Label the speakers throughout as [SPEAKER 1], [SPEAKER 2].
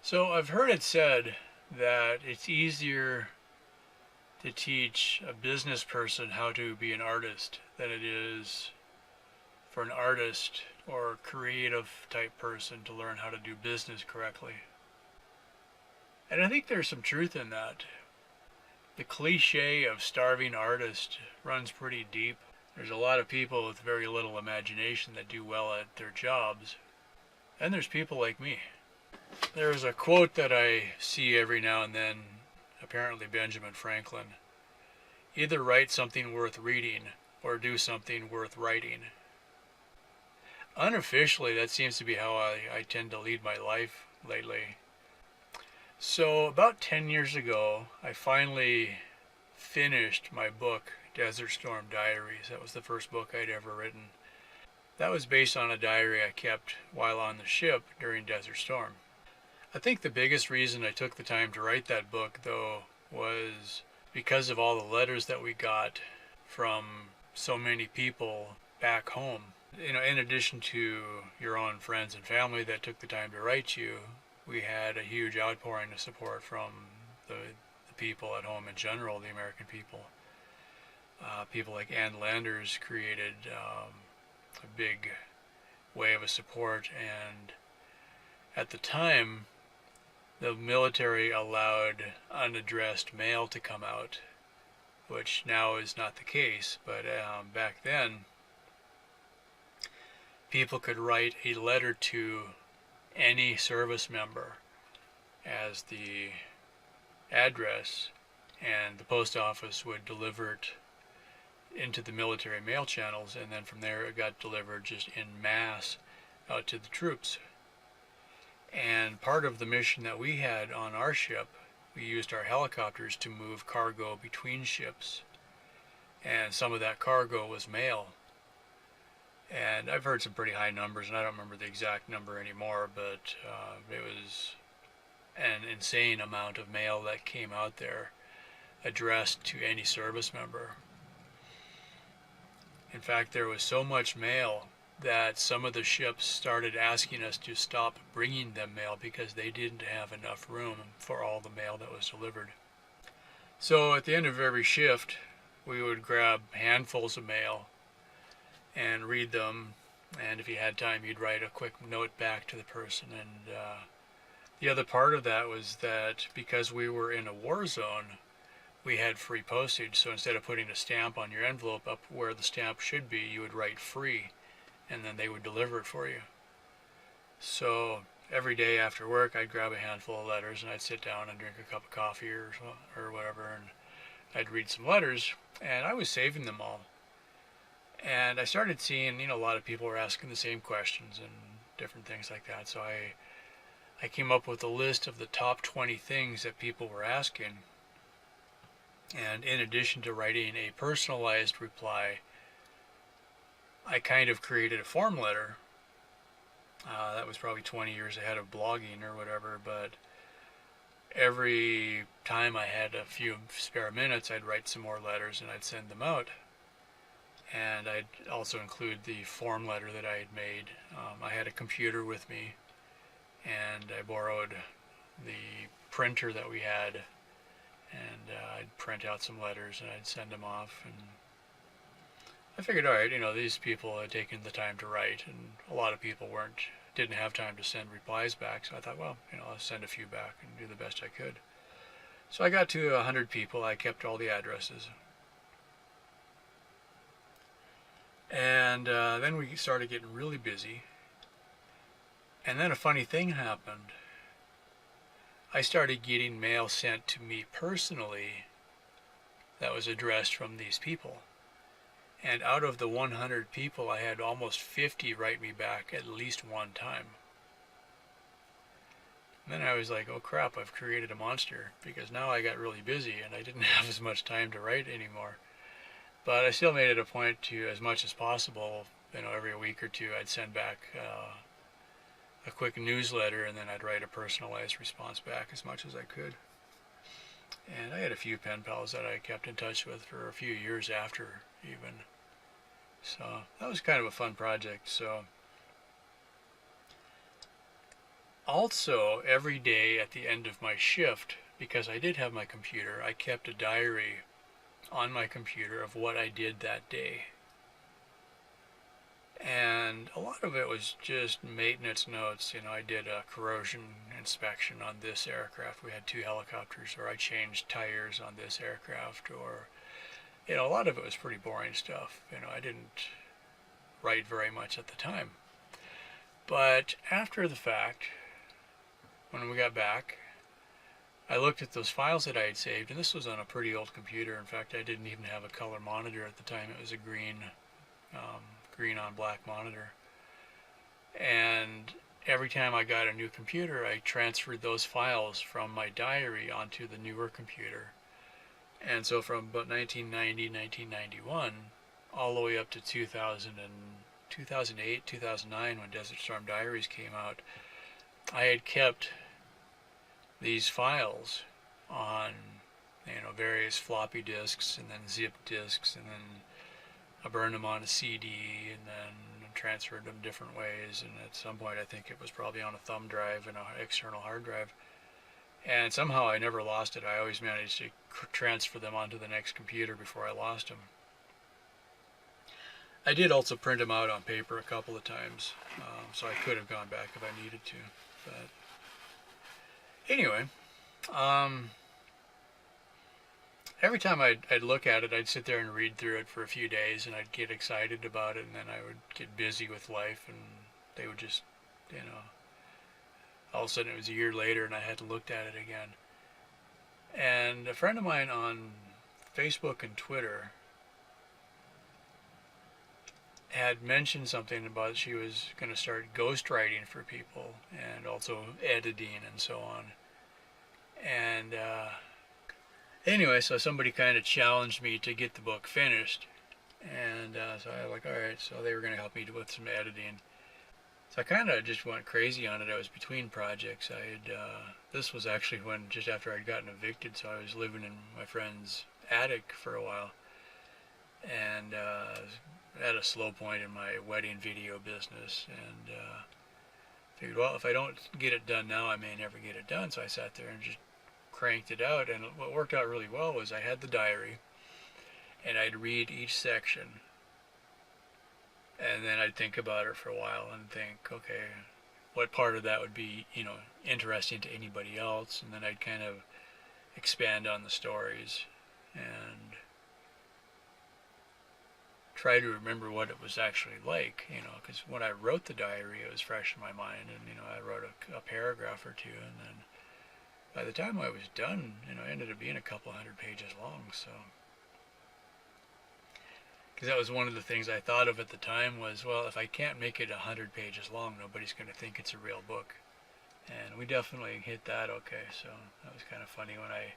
[SPEAKER 1] So I've heard it said that it's easier to teach a business person how to be an artist than it is for an artist or creative type person to learn how to do business correctly. And I think there's some truth in that. The cliche of starving artist runs pretty deep. There's a lot of people with very little imagination that do well at their jobs. And there's people like me. There's a quote that I see every now and then, apparently Benjamin Franklin. Either write something worth reading or do something worth writing. Unofficially, that seems to be how I tend to lead my life lately. So about 10 years ago, I finally finished my book, Desert Storm Diaries. That was the first book I'd ever written. That was based on a diary I kept while on the ship during Desert Storm. I think the biggest reason I took the time to write that book, though, was because of all the letters that we got from so many people back home. In addition to your own friends and family that took the time to write you, we had a huge outpouring of support from the people at home in general, the American people. People like Ann Landers created a big wave of support, and at the time, the military allowed unaddressed mail to come out, which now is not the case, but back then, people could write a letter to any service member as the address, and the post office would deliver it into the military mail channels, and then from there it got delivered just en masse out to the troops. And part of the mission that we had on our ship, we used our helicopters to move cargo between ships, and some of that cargo was mail. And I've heard some pretty high numbers, and I don't remember the exact number anymore, but it was an insane amount of mail that came out there addressed to any service member. In fact, there was so much mail that some of the ships started asking us to stop bringing them mail because they didn't have enough room for all the mail that was delivered. So at the end of every shift, we would grab handfuls of mail and read them, and if you had time, you'd write a quick note back to the person. And the other part of that was that because we were in a war zone, we had free postage, so instead of putting a stamp on your envelope up where the stamp should be, you would write free, and then they would deliver it for you. So every day after work, I'd grab a handful of letters, and I'd sit down and drink a cup of coffee or whatever, and I'd read some letters, and I was saving them all. And I started seeing, a lot of people were asking the same questions and different things like that. So I came up with a list of the top 20 things that people were asking. And in addition to writing a personalized reply, I kind of created a form letter. That was probably 20 years ahead of blogging or whatever, but every time I had a few spare minutes, I'd write some more letters and I'd send them out. And I'd also include the form letter that I had made. I had a computer with me, and I borrowed the printer that we had, and I'd print out some letters and I'd send them off. And I figured, all right, these people had taken the time to write, and a lot of people didn't have time to send replies back. So I thought, well, I'll send a few back and do the best I could. So I got to 100 people. I kept all the addresses. And then we started getting really busy. And then a funny thing happened. I started getting mail sent to me personally that was addressed from these people. And out of the 100 people, I had almost 50 write me back at least one time. And then I was like, oh crap, I've created a monster, because now I got really busy and I didn't have as much time to write anymore. But I still made it a point to, as much as possible, every week or two, I'd send back a quick newsletter, and then I'd write a personalized response back as much as I could. And I had a few pen pals that I kept in touch with for a few years after, even. So that was kind of a fun project. So Also, every day at the end of my shift, because I did have my computer, I kept a diary on my computer of what I did that day. And a lot of it was just maintenance notes. I did a corrosion inspection on this aircraft. We had 2 helicopters, or I changed tires on this aircraft, or, a lot of it was pretty boring stuff. I didn't write very much at the time. But after the fact, when we got back, I looked at those files that I had saved, and this was on a pretty old computer. In fact, I didn't even have a color monitor at the time. It was a green on black monitor. And every time I got a new computer, I transferred those files from my diary onto the newer computer. And so from about 1990, 1991, all the way up to 2008, 2009, when Desert Storm Diaries came out, I had kept these files on, various floppy disks, and then zip disks, and then I burned them on a CD, and then transferred them different ways, and at some point I think it was probably on a thumb drive and an external hard drive. And somehow I never lost it. I always managed to transfer them onto the next computer before I lost them. I did also print them out on paper a couple of times, so I could have gone back if I needed to. But anyway, every time I'd look at it, I'd sit there and read through it for a few days, and I'd get excited about it, and then I would get busy with life, and they would just, all of a sudden it was a year later, and I had to look at it again. And a friend of mine on Facebook and Twitter had mentioned something about she was going to start ghostwriting for people, and also editing and so on. And anyway, so somebody kind of challenged me to get the book finished, and so I was like, all right. So they were going to help me with some editing. So I kind of just went crazy on it. I was between projects. This was actually just after I'd gotten evicted, so I was living in my friend's attic for a while, and at a slow point in my wedding video business, and figured, well, if I don't get it done now, I may never get it done. So I sat there and just cranked it out, and what worked out really well was I had the diary, and I'd read each section, and then I'd think about it for a while and think, okay, what part of that would be, interesting to anybody else, and then I'd kind of expand on the stories and try to remember what it was actually like, because when I wrote the diary, it was fresh in my mind, and, I wrote a paragraph or two, and then by the time I was done, it ended up being a couple hundred pages long, so. Because that was one of the things I thought of at the time was, well, if I can't make it 100 pages long, nobody's going to think it's a real book. And we definitely hit that okay, so that was kind of funny when I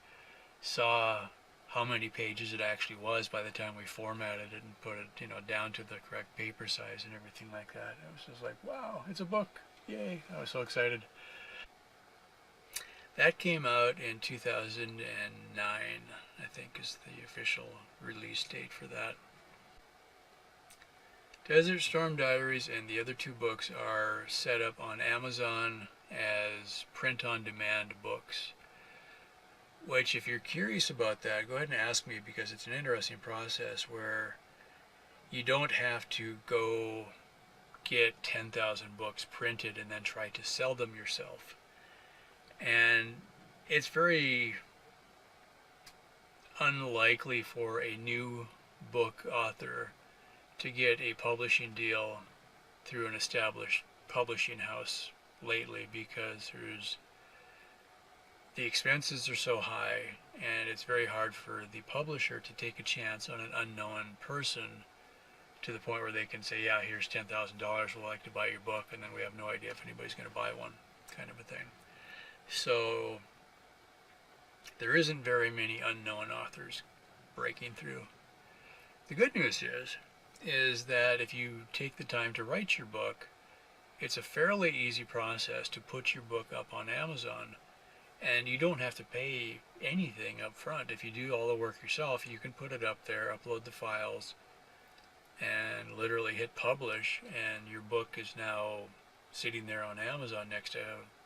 [SPEAKER 1] saw how many pages it actually was by the time we formatted it and put it, down to the correct paper size and everything like that. It was just like, wow, it's a book. Yay. I was so excited. That came out in 2009, I think is the official release date for that. Desert Storm Diaries and the other 2 books are set up on Amazon as print-on-demand books, which, if you're curious about that, go ahead and ask me, because it's an interesting process where you don't have to go get 10,000 books printed and then try to sell them yourself. And it's very unlikely for a new book author to get a publishing deal through an established publishing house lately, because the expenses are so high, and it's very hard for the publisher to take a chance on an unknown person to the point where they can say, yeah, here's $10,000, we'd like to buy your book, and then we have no idea if anybody's going to buy one, kind of a thing. So there isn't very many unknown authors breaking through. The good news is that if you take the time to write your book, it's a fairly easy process to put your book up on Amazon, and you don't have to pay anything up front. If you do all the work yourself, you can put it up there, upload the files, and literally hit publish, and your book is now sitting there on Amazon next to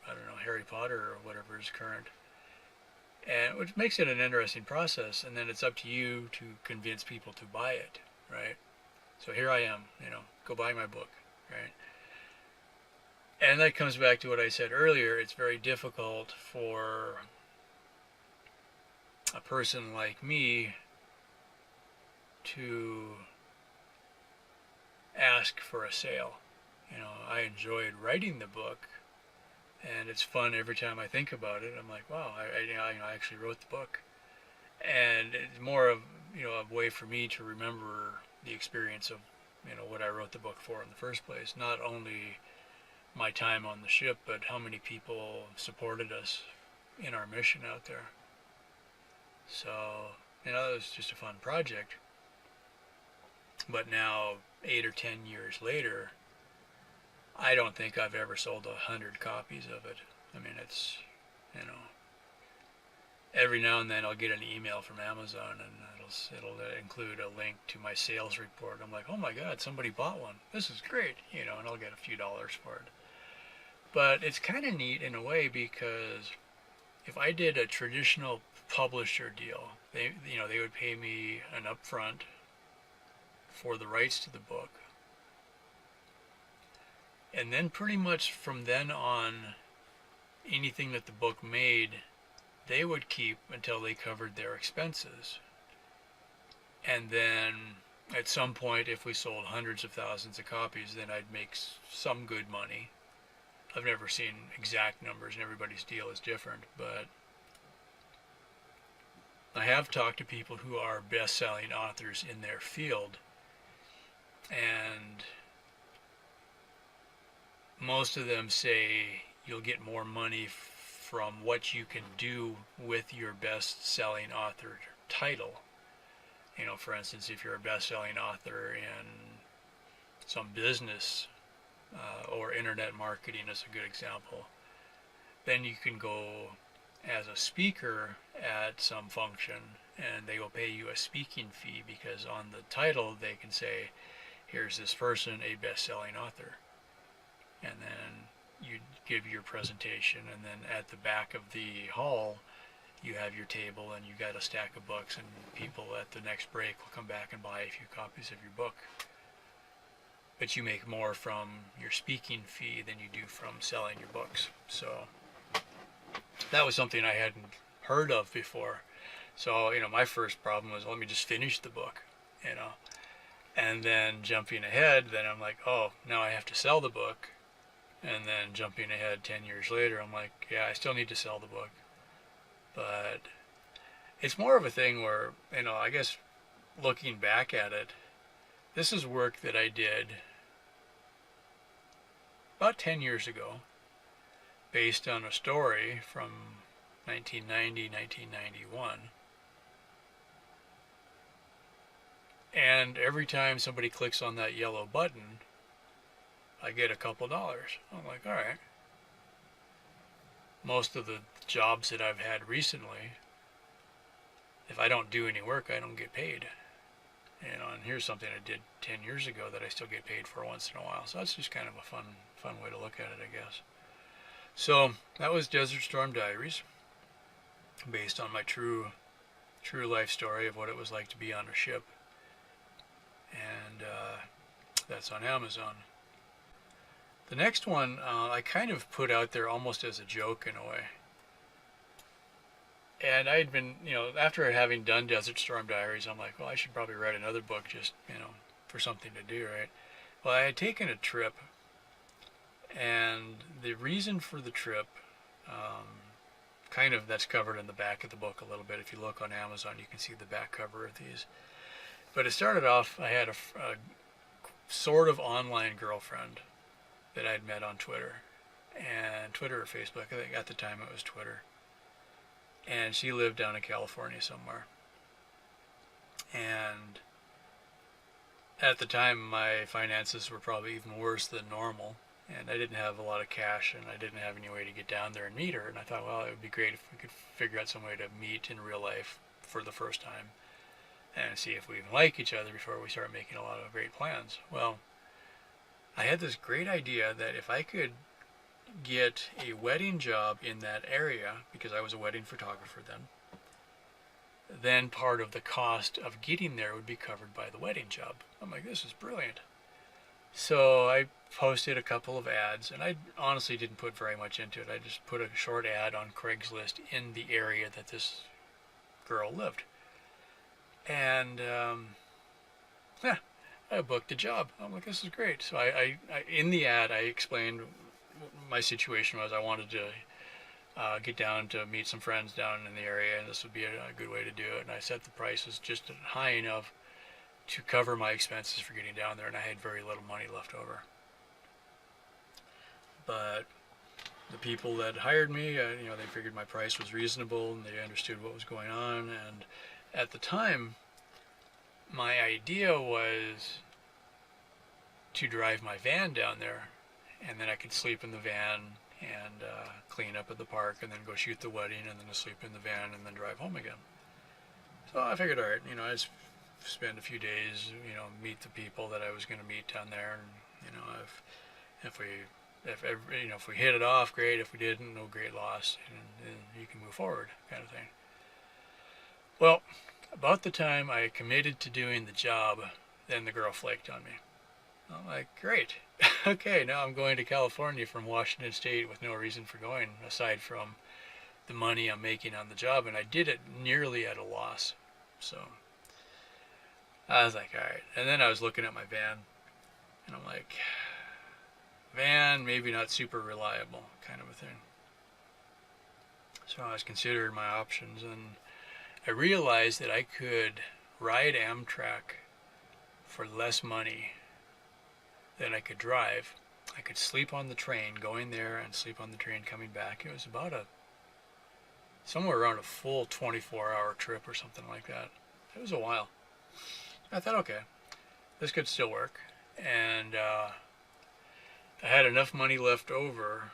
[SPEAKER 1] I don't know, Harry Potter or whatever is current. And which makes it an interesting process, and then it's up to you to convince people to buy it, right? So here I am, go buy my book, right? And that comes back to what I said earlier. It's very difficult for a person like me to ask for a sale. I enjoyed writing the book, and it's fun every time I think about it. I'm like, wow, I actually wrote the book, and it's more of a way for me to remember the experience of what I wrote the book for in the first place. Not only my time on the ship, but how many people supported us in our mission out there. So it was just a fun project. But now, 8 or 10 years later, I don't think I've ever sold 100 copies of it. I mean, it's, every now and then I'll get an email from Amazon, and it'll include a link to my sales report. I'm like, oh my God, somebody bought one. This is great, and I'll get a few dollars for it. But it's kind of neat in a way, because if I did a traditional publisher deal, they would pay me an upfront for the rights to the book. And then pretty much from then on, anything that the book made, they would keep until they covered their expenses. And then at some point, if we sold hundreds of thousands of copies, then I'd make some good money. I've never seen exact numbers, and everybody's deal is different, but I have talked to people who are best-selling authors in their field, and most of them say you'll get more money from what you can do with your best-selling author title. For instance, if you're a best-selling author in some business or internet marketing is a good example, then you can go as a speaker at some function, and they will pay you a speaking fee, because on the title they can say, here's this person, a best-selling author. And then you give your presentation, and then at the back of the hall you have your table, and you got a stack of books, and people at the next break will come back and buy a few copies of your book. But you make more from your speaking fee than you do from selling your books. So that was something I hadn't heard of before. So my first problem was, let me just finish the book, and then jumping ahead, then I'm like, oh, now I have to sell the book. And then jumping ahead 10 years later, I'm like, yeah, I still need to sell the book. But it's more of a thing where, I guess looking back at it, this is work that I did about 10 years ago, based on a story from 1990, 1991. And every time somebody clicks on that yellow button, I get a couple dollars. I'm like, all right. Most of the jobs that I've had recently, if I don't do any work, I don't get paid. And here's something I did 10 years ago that I still get paid for once in a while. So that's just kind of a fun way to look at it, I guess. So that was Desert Storm Diaries, based on my true life story of what it was like to be on a ship. And that's on Amazon. The next one I kind of put out there almost as a joke in a way. And I had been, after having done Desert Storm Diaries, I'm like, well, I should probably write another book just, for something to do, right? Well, I had taken a trip, and the reason for the trip, kind of that's covered in the back of the book a little bit. If you look on Amazon, you can see the back cover of these. But it started off, I had a sort of online girlfriend that I'd met on Twitter, and Twitter or Facebook, I think at the time it was Twitter. And she lived down in California somewhere. And at the time, my finances were probably even worse than normal, and I didn't have a lot of cash, and I didn't have any way to get down there and meet her. And I thought, well, it would be great if we could figure out some way to meet in real life for the first time and see if we even like each other before we start making a lot of great plans. Well, I had this great idea that if I could get a wedding job in that area, because I was a wedding photographer then part of the cost of getting there would be covered by the wedding job. I'm like, this is brilliant. So I posted a couple of ads, and I honestly didn't put very much into it. I just put a short ad on Craigslist in the area that this girl lived. And yeah, I booked a job. I'm like, this is great. So I in the ad, I explained my situation was I wanted to get down to meet some friends down in the area, and this would be a good way to do it. And I set the prices just high enough to cover my expenses for getting down there, and I had very little money left over. But the people that hired me, they figured my price was reasonable, and they understood what was going on. And at the time, my idea was to drive my van down there, and then I could sleep in the van and clean up at the park, and then go shoot the wedding, and then sleep in the van, and then drive home again. So I figured, all right, I'd spend a few days, meet the people that I was going to meet down there, and if we hit it off, great. If we didn't, no great loss, and you can move forward, kind of thing. Well, about the time I committed to doing the job, then the girl flaked on me. I'm like, great. Okay, now I'm going to California from Washington State with no reason for going aside from the money I'm making on the job, and I did it nearly at a loss. So I was like, all right. And then I was looking at my van, and I'm like, van, maybe not super reliable, kind of a thing. So I was considering my options, and I realized that I could ride Amtrak for less money than I could drive. I could sleep on the train going there and sleep on the train coming back. It was about somewhere around a full 24-hour trip or something like that. It was a while. I thought, okay, this could still work. And I had enough money left over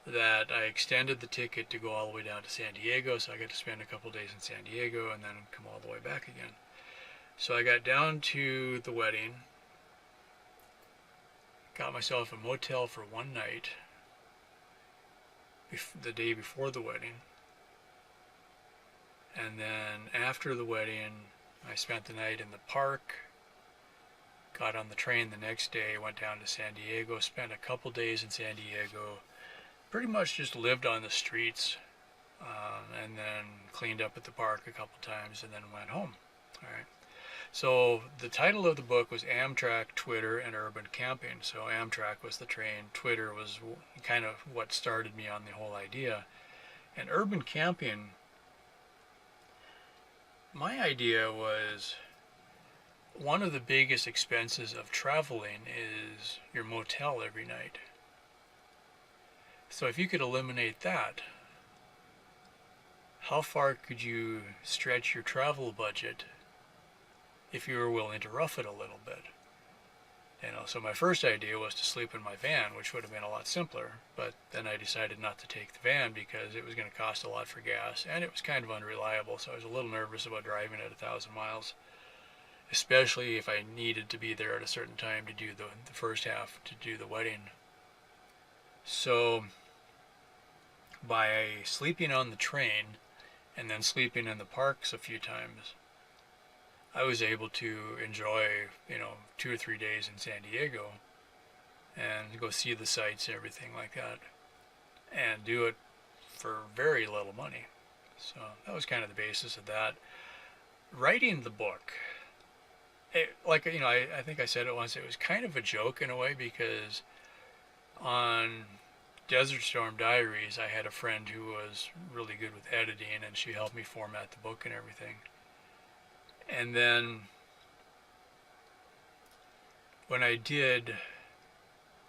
[SPEAKER 1] that I extended the ticket to go all the way down to San Diego, so I got to spend a couple days in San Diego and then come all the way back again. So I got down to the wedding, got myself a motel for one night, the day before the wedding, and then after the wedding, I spent the night in the park, got on the train the next day, went down to San Diego, spent a couple days in San Diego, pretty much just lived on the streets, and then cleaned up at the park a couple times, and then went home. All right. So the title of the book was Amtrak, Twitter, and Urban Camping. So Amtrak was the train, Twitter was kind of what started me on the whole idea. And urban camping, my idea was one of the biggest expenses of traveling is your motel every night. So if you could eliminate that, how far could you stretch your travel budget if you were willing to rough it a little bit? So my first idea was to sleep in my van, which would have been a lot simpler, but then I decided not to take the van because it was going to cost a lot for gas, and it was kind of unreliable, so I was a little nervous about driving at 1,000 miles, especially if I needed to be there at a certain time to do the first half, to do the wedding. So by sleeping on the train and then sleeping in the parks a few times, I was able to enjoy, 2 or 3 days in San Diego and go see the sights and everything like that, and do it for very little money. So that was kind of the basis of that. Writing the book, I think I said it once, it was kind of a joke in a way, because on Desert Storm Diaries, I had a friend who was really good with editing, and she helped me format the book and everything. And then when I did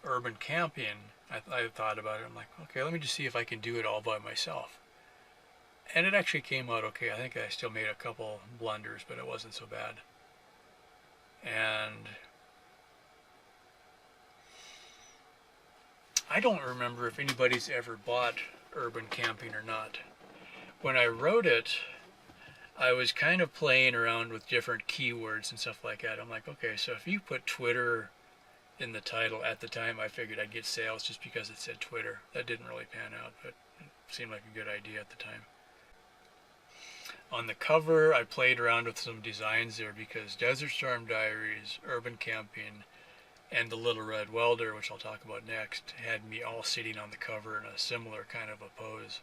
[SPEAKER 1] urban camping, I thought about it. I'm like, okay, let me just see if I can do it all by myself. And it actually came out okay. I think I still made a couple blunders, but it wasn't so bad. And I don't remember if anybody's ever bought urban camping or not. When I wrote it, I was kind of playing around with different keywords and stuff like that. I'm like, okay, so if you put Twitter in the title. At the time, I figured I'd get sales just because it said Twitter. That didn't really pan out, but it seemed like a good idea at the time. On the cover, I played around with some designs there because Desert Storm Diaries, Urban Camping, and the Little Red Welder, which I'll talk about next, had me all sitting on the cover in a similar kind of a pose,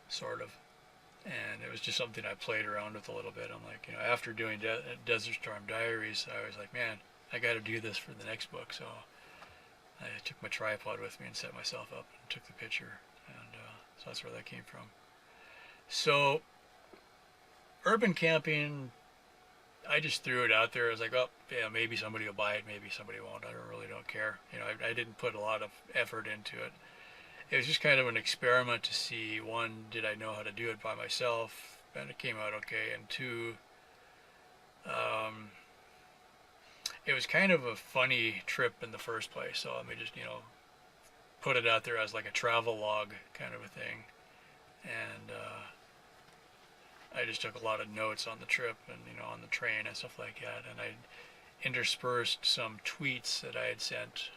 [SPEAKER 1] sort of. And it was just something I played around with a little bit. I'm like, after doing Desert Storm Diaries, I was like, man, I got to do this for the next book. So I took my tripod with me and set myself up and took the picture. And so that's where that came from. So Urban Camping, I just threw it out there. I was like, oh, yeah, maybe somebody will buy it, maybe somebody won't. I really don't care. I didn't put a lot of effort into it. It was just kind of an experiment to see, one, did I know how to do it by myself, and it came out okay, and two, it was kind of a funny trip in the first place. So let me just, put it out there as like a travel log kind of a thing. And I just took a lot of notes on the trip and, on the train and stuff like that. And I interspersed some tweets that I had sent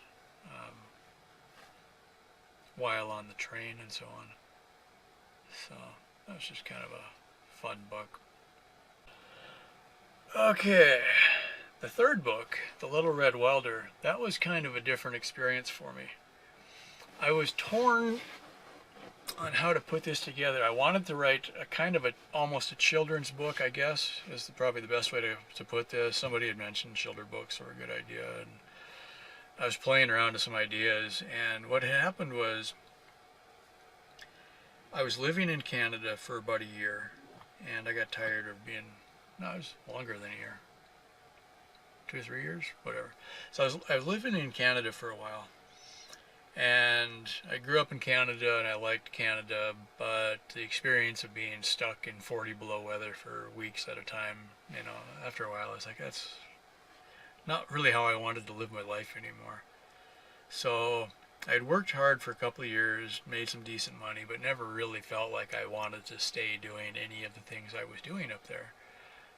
[SPEAKER 1] while on the train and so on. So that was just kind of a fun book. Okay, the third book, The Little Red Welder, that was kind of a different experience for me. I was torn on how to put this together. I wanted to write a kind of almost a children's book, I guess, is probably the best way to put this. Somebody had mentioned children's books were a good idea, and I was playing around with some ideas, and what had happened was I was living in Canada for about a year, and I got tired of being, no, it was longer than a year, 2 or 3 years, whatever. So I was living in Canada for a while. And I grew up in Canada, and I liked Canada, but the experience of being stuck in 40 below weather for weeks at a time, after a while I was like, that's not really how I wanted to live my life anymore. So I'd worked hard for a couple of years, made some decent money, but never really felt like I wanted to stay doing any of the things I was doing up there.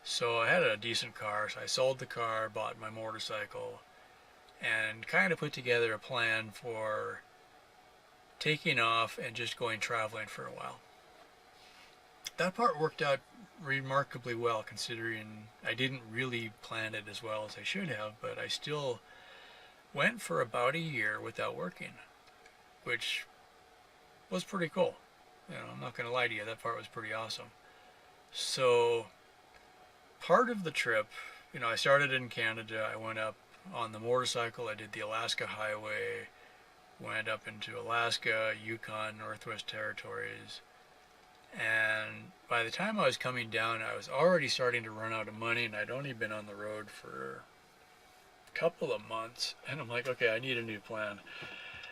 [SPEAKER 1] So I had a decent car, so I sold the car, bought my motorcycle, and kind of put together a plan for taking off and just going traveling for a while. That part worked out remarkably well, considering I didn't really plan it as well as I should have, but I still went for about a year without working, which was pretty cool. I'm not going to lie to you, that part was pretty awesome. So part of the trip, I started in Canada. I went up on the motorcycle. I did the Alaska Highway, went up into Alaska, Yukon, Northwest Territories, and by the time I was coming down, I was already starting to run out of money, and I'd only been on the road for a couple of months, and I'm like, okay, I need a new plan.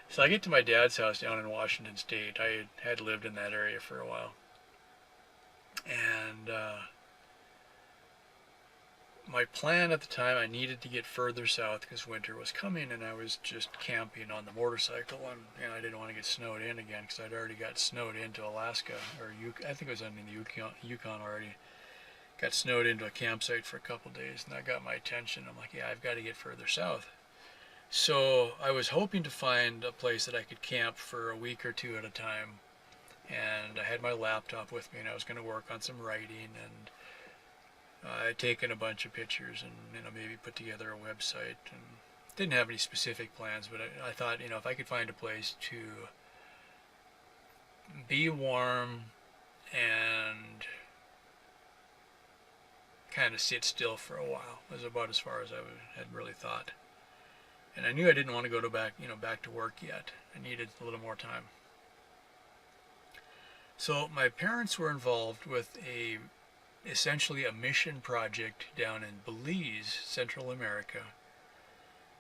[SPEAKER 1] So I get to my dad's house down in Washington State. I had lived in that area for a while, and my plan at the time, I needed to get further south because winter was coming, and I was just camping on the motorcycle, and I didn't want to get snowed in again because I'd already got snowed into Alaska, or I think it was in the Yukon already. Got snowed into a campsite for a couple of days, and that got my attention. I'm like, yeah, I've got to get further south. So I was hoping to find a place that I could camp for a week or two at a time, and I had my laptop with me, and I was going to work on some writing, and I'd taken a bunch of pictures and maybe put together a website, and didn't have any specific plans, but I thought, if I could find a place to be warm and kind of sit still for a while was about as far as I had really thought. And I knew I didn't want to go back to work yet. I needed a little more time. So my parents were involved with essentially a mission project down in Belize, Central America,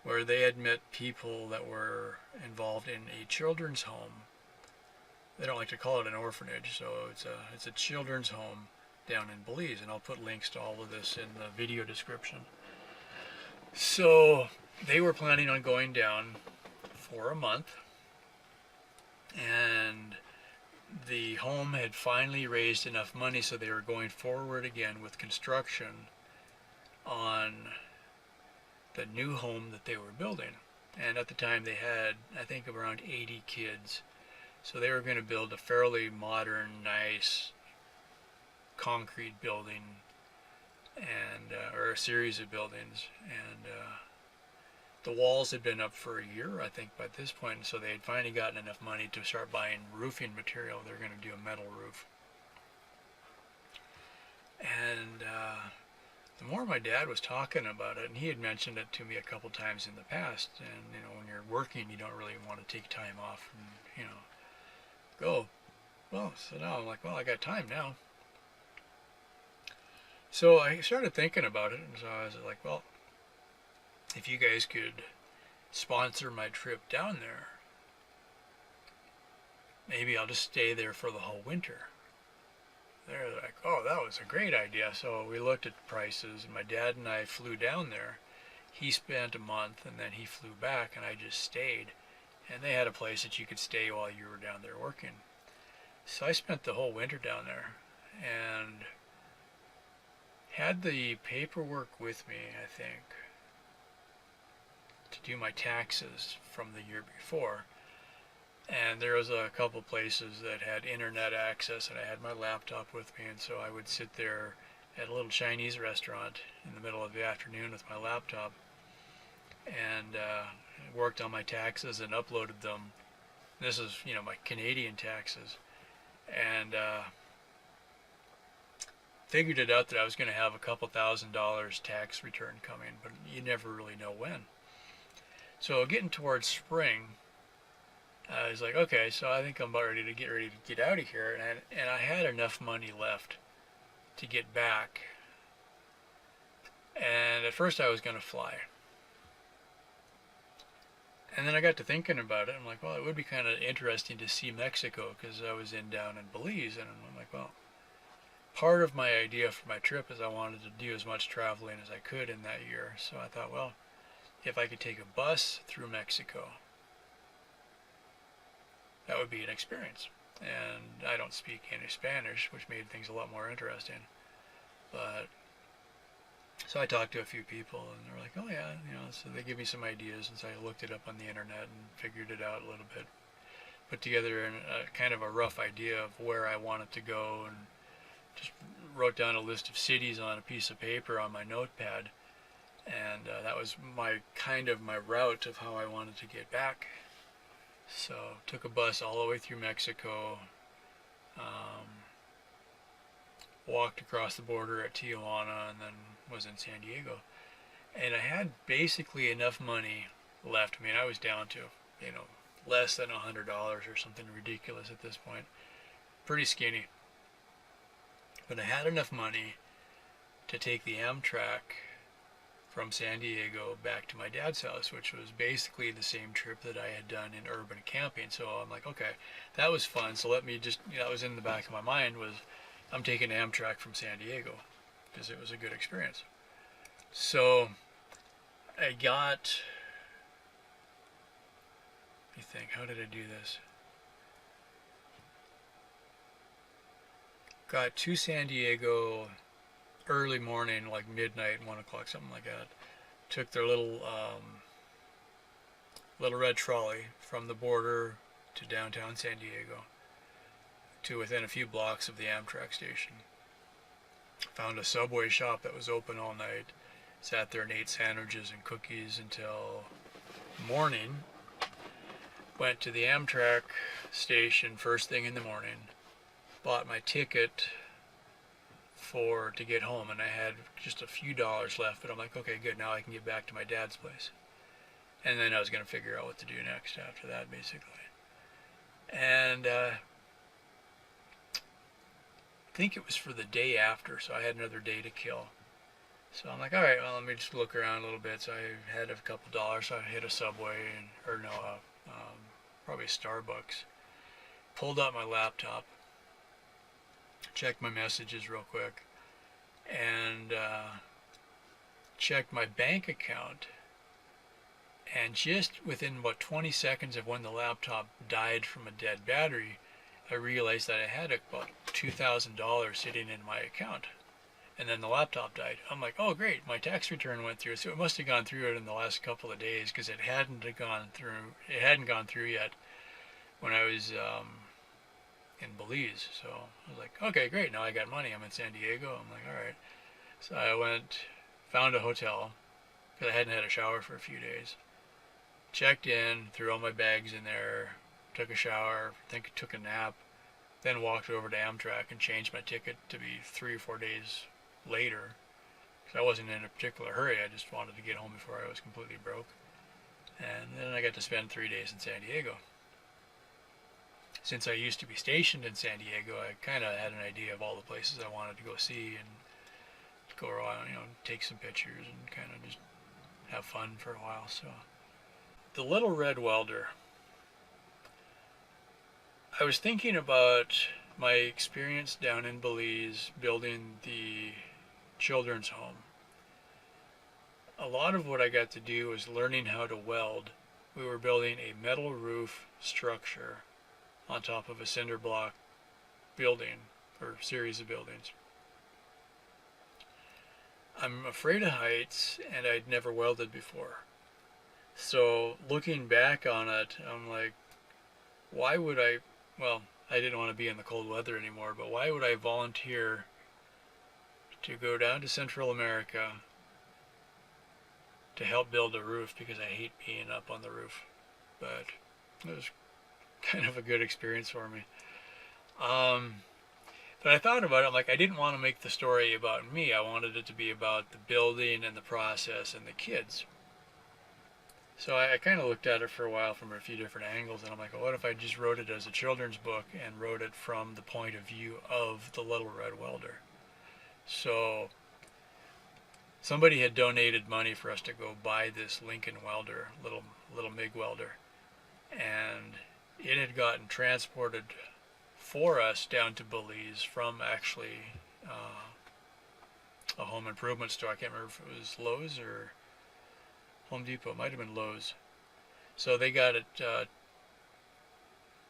[SPEAKER 1] where they had met people that were involved in a children's home. They don't like to call it an orphanage, so it's a children's home down in Belize, and I'll put links to all of this in the video description. So they were planning on going down for a month, and the home had finally raised enough money, so they were going forward again with construction on the new home that they were building. and at the time they had, I think, around 80 kids. So they were going to build a fairly modern, nice concrete building, and or a series of buildings, and the walls had been up for a year, I think, by this point, so they had finally gotten enough money to start buying roofing material. They're going to do a metal roof. And the more my dad was talking about it, and he had mentioned it to me a couple times in the past, and when you're working, you don't really want to take time off and go. Well, so now I'm like, well, I got time now. So I started thinking about it, and so I was like, well, if you guys could sponsor my trip down there, maybe I'll just stay there for the whole winter. They're like, oh, that was a great idea. So we looked at prices, and my dad and I flew down there. He spent a month, and then he flew back, and I just stayed. And they had a place that you could stay while you were down there working. So I spent the whole winter down there, and had the paperwork with me, I think, to do my taxes from the year before. And there was a couple places that had internet access, and I had my laptop with me, and so I would sit there at a little Chinese restaurant in the middle of the afternoon with my laptop, and worked on my taxes and uploaded them. This is, my Canadian taxes, and figured it out that I was going to have a couple $1,000s tax return coming, but you never really know when. So getting towards spring, I was like, okay, so I think I'm about ready to get out of here, and I had enough money left to get back. And at first I was going to fly. And then I got to thinking about it. I'm like, well, it would be kind of interesting to see Mexico, because I was down in Belize, and I'm like, well, part of my idea for my trip is I wanted to do as much traveling as I could in that year. So I thought, well, if I could take a bus through Mexico, that would be an experience. And I don't speak any Spanish, which made things a lot more interesting. But so I talked to a few people, and they're like, oh yeah, so they give me some ideas, and so I looked it up on the internet and figured it out a little bit, put together kind of a rough idea of where I wanted to go, and just wrote down a list of cities on a piece of paper on my notepad, and that was my route of how I wanted to get back. So took a bus all the way through Mexico, walked across the border at Tijuana, and then was in San Diego. And I had basically enough money left. I mean, I was down to, less than $100 or something ridiculous at this point. Pretty skinny. But I had enough money to take the Amtrak from San Diego back to my dad's house, which was basically the same trip that I had done in urban camping. So I'm like, okay, that was fun. So let me just, that was in the back of my mind, was I'm taking Amtrak from San Diego, because it was a good experience. So I got, let me think, how did I do this? Got to San Diego early morning, like midnight, 1 o'clock, something like that. Took their little red trolley from the border to downtown San Diego to within a few blocks of the Amtrak station. Found a Subway shop that was open all night. Sat there and ate sandwiches and cookies until morning. Went to the Amtrak station first thing in the morning. Bought my ticket to get home, and I had just a few dollars left, but I'm like, okay, good, now I can get back to my dad's place. And then I was going to figure out what to do next after that, basically. And I think it was for the day after, so I had another day to kill. So I'm like, all right, well, let me just look around a little bit. So I had a couple dollars, so I hit a Subway, probably a Starbucks. Pulled out my laptop, checked my messages real quick, and checked my bank account. And just within about 20 seconds of when the laptop died from a dead battery, I realized that I had about $2,000 sitting in my account. And then the laptop died. I'm like, oh great, my tax return went through. So it must have gone through it in the last couple of days because it hadn't gone through. It hadn't gone through yet when I was in Belize. So I was like, okay, great. Now I got money. I'm in San Diego. I'm like, all right. So I went, found a hotel because I hadn't had a shower for a few days. Checked in, threw all my bags in there, took a shower, took a nap, then walked over to Amtrak and changed my ticket to be 3 or 4 days later. Because I wasn't in a particular hurry. I just wanted to get home before I was completely broke. And then I got to spend 3 days in San Diego. Since I used to be stationed in San Diego, I kind of had an idea of all the places I wanted to go see and go around, take some pictures and kind of just have fun for a while. So, the Little Red Welder. I was thinking about my experience down in Belize building the children's home. A lot of what I got to do was learning how to weld. We were building a metal roof structure on top of a cinder block building or series of buildings. I'm afraid of heights and I'd never welded before. So looking back on it, I'm like, why would I, well, I didn't want to be in the cold weather anymore, but why would I volunteer to go down to Central America to help build a roof because I hate being up on the roof? But it was kind of a good experience for me. But I thought about it, I'm like, I didn't want to make the story about me. I wanted it to be about the building and the process and the kids. So I kind of looked at it for a while from a few different angles, and I'm like, well, what if I just wrote it as a children's book and wrote it from the point of view of the Little Red Welder? So somebody had donated money for us to go buy this Lincoln welder, little MIG welder, and it had gotten transported for us down to Belize from actually a home improvement store. I can't remember if it was Lowe's or Home Depot. It might have been Lowe's. So they got it,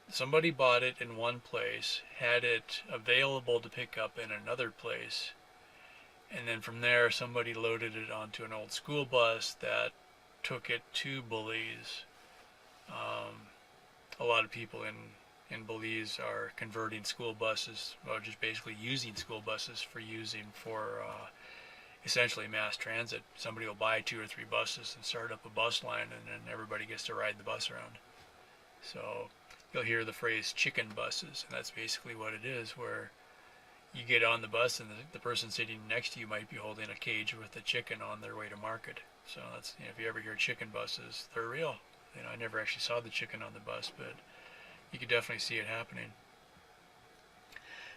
[SPEAKER 1] somebody bought it in one place, had it available to pick up in another place, and then from there somebody loaded it onto an old school bus that took it to Belize. A lot of people in Belize are converting school buses, or just basically using school buses for essentially mass transit. Somebody will buy 2 or 3 buses and start up a bus line, and then everybody gets to ride the bus around. So you'll hear the phrase chicken buses, and that's basically what it is, where you get on the bus and the person sitting next to you might be holding a cage with a chicken on their way to market. So that's, if you ever hear chicken buses, they're real. I never actually saw the chicken on the bus, but you could definitely see it happening.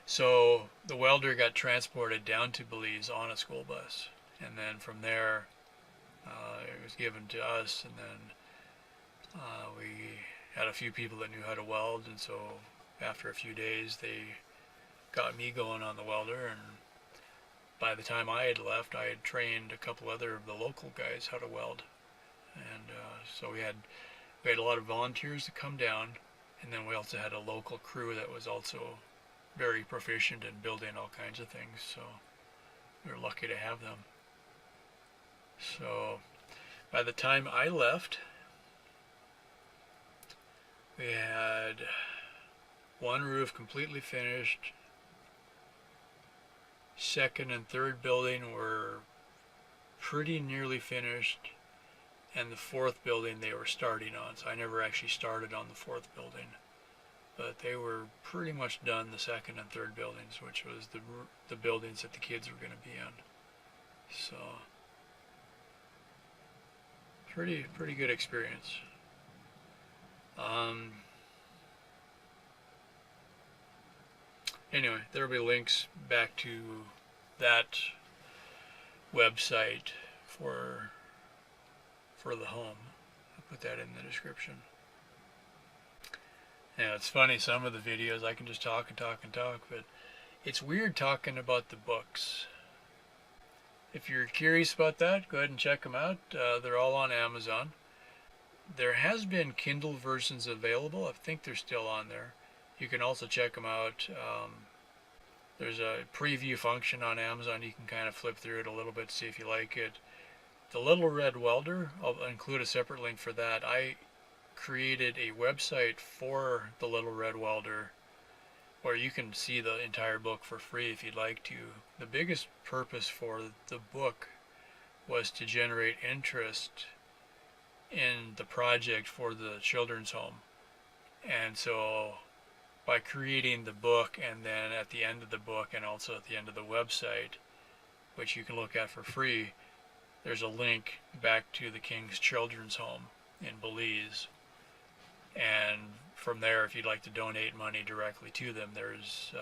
[SPEAKER 1] So the welder got transported down to Belize on a school bus, and then from there it was given to us, and then we had a few people that knew how to weld, and so after a few days they got me going on the welder, and by the time I had left, I had trained a couple other of the local guys how to weld. And so we had a lot of volunteers to come down, and then we also had a local crew that was also very proficient in building all kinds of things, so we were lucky to have them. So by the time I left, we had one roof completely finished. Second and third building were pretty nearly finished, and the fourth building they were starting on, so I never actually started on the fourth building, but they were pretty much done, the second and third buildings, which was the buildings that the kids were going to be in. So pretty good experience. Anyway, there will be links back to that website for the home. I'll put that in the description. Yeah, it's funny, some of the videos I can just talk and talk and talk, but it's weird talking about the books. If you're curious about that, go ahead and check them out. They're all on Amazon. There has been Kindle versions available. I think they're still on there. You can also check them out There's a preview function on Amazon. You can kind of flip through it a little bit, see if you like it. The Little Red Welder, I'll include a separate link for that. I created a website for the Little Red Welder where you can see the entire book for free if you'd like to. The biggest purpose for the book was to generate interest in the project for the children's home. And so by creating the book, and then at the end of the book and also at the end of the website, which you can look at for free, there's a link back to the King's Children's Home in Belize. And from there, if you'd like to donate money directly to them, there's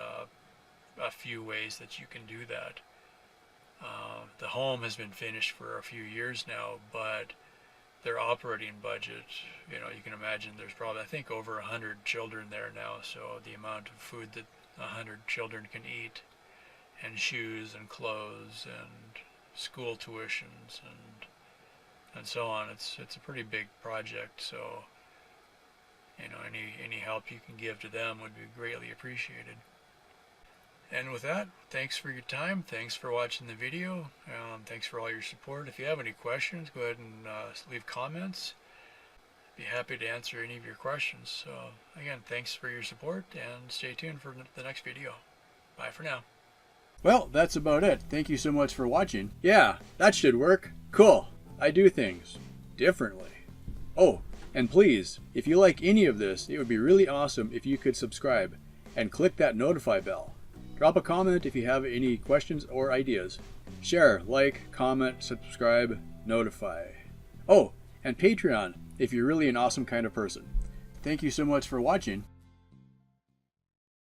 [SPEAKER 1] a few ways that you can do that. The home has been finished for a few years now, but their operating budget, you can imagine there's probably, I think, over 100 children there now, so the amount of food that 100 children can eat, and shoes and clothes and school tuitions and so on, it's a pretty big project. So any help you can give to them would be greatly appreciated. And with that, thanks for your time. Thanks for watching the video. Thanks for all your support. If you have any questions, go ahead and leave comments. Be happy to answer any of your questions. So again, thanks for your support, and stay tuned for the next video. Bye for now. Well, that's about it. Thank you so much for watching. Yeah, that should work. Cool. I do things differently. Oh, and please, if you like any of this, it would be really awesome if you could subscribe and click that notify bell. Drop a comment if you have any questions or ideas. Share, like, comment, subscribe, notify. Oh, and Patreon if you're really an awesome kind of person. Thank you so much for watching.